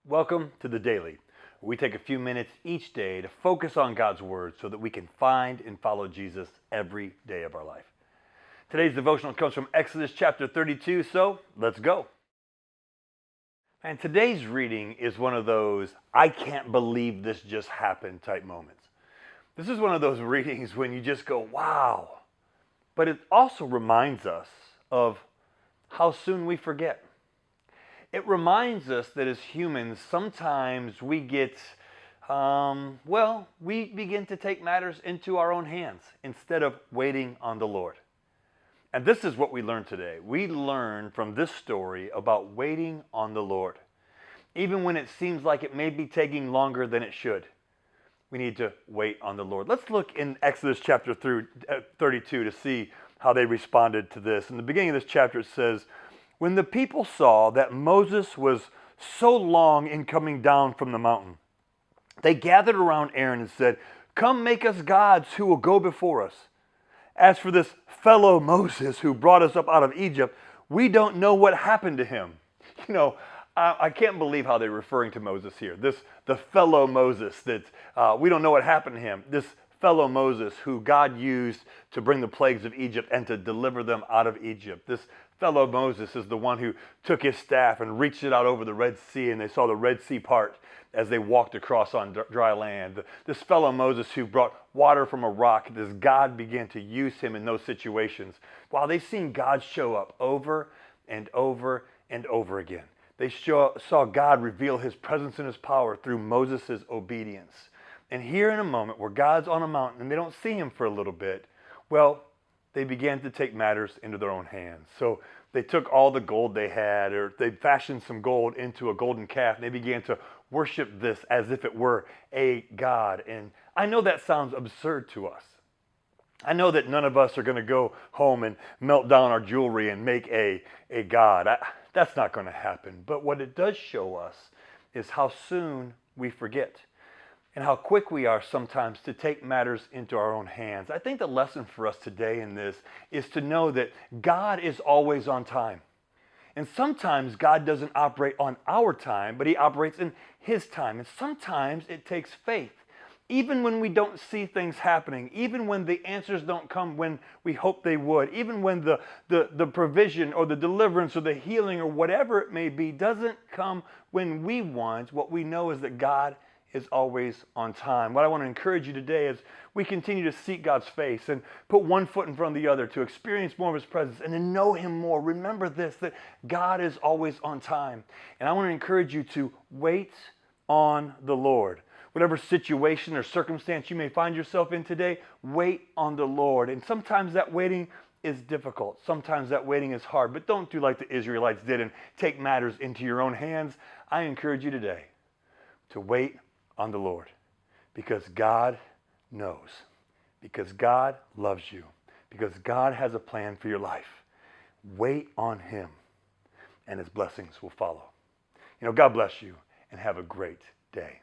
Welcome to the Daily. We take a few minutes each day to focus on God's Word so that we can find and follow Jesus every day of our life. Today's devotional comes from Exodus chapter 32, so let's go. And today's reading is one of those, I can't believe this just happened type moments. This is one of those readings when you just go, wow. But it also reminds us of how soon we forget. It reminds us that as humans, sometimes we get, we begin to take matters into our own hands instead of waiting on the Lord. And this is what we learn today. We learn from this story about waiting on the Lord. Even when it seems like it may be taking longer than it should, we need to wait on the Lord. Let's look in Exodus chapter 32 to see how they responded to this. In the beginning of this chapter it says, when the people saw that Moses was so long in coming down from the mountain, they gathered around Aaron and said, "Come make us gods who will go before us. As for this fellow Moses who brought us up out of Egypt, we don't know what happened to him." You know, I can't believe how they're referring to Moses here. The fellow Moses that we don't know what happened to him. This fellow Moses who God used to bring the plagues of Egypt and to deliver them out of Egypt. This fellow Moses is the one who took his staff and reached it out over the Red Sea, and they saw the Red Sea part as they walked across on dry land. This fellow Moses who brought water from a rock, as God began to use him in those situations. While they've seen God show up over and over and over again. They saw God reveal his presence and his power through Moses' obedience. And here in a moment where God's on a mountain and they don't see him for a little bit, well, they began to take matters into their own hands. So they took all the gold they had, or they fashioned some gold into a golden calf, and they began to worship this as if it were a god. And I know that sounds absurd to us. I know that none of us are going to go home and melt down our jewelry and make a god. That's not going to happen. But what it does show us is how soon we forget. And how quick we are sometimes to take matters into our own hands. I think the lesson for us today in this is to know that God is always on time. And sometimes God doesn't operate on our time, but he operates in his time. And sometimes it takes faith. Even when we don't see things happening, even when the answers don't come when we hope they would, even when the provision or the deliverance or the healing or whatever it may be doesn't come when we want, what we know is that God is always on time. What I want to encourage you today is we continue to seek God's face and put one foot in front of the other to experience more of his presence and to know him more. Remember this, that God is always on time. And I want to encourage you to wait on the Lord. Whatever situation or circumstance you may find yourself in today, wait on the Lord. And sometimes that waiting is difficult. Sometimes that waiting is hard. But don't do like the Israelites did and take matters into your own hands. I encourage you today to wait on the Lord, because God knows, because God loves you, because God has a plan for your life. Wait on him, and his blessings will follow. God bless you, and have a great day.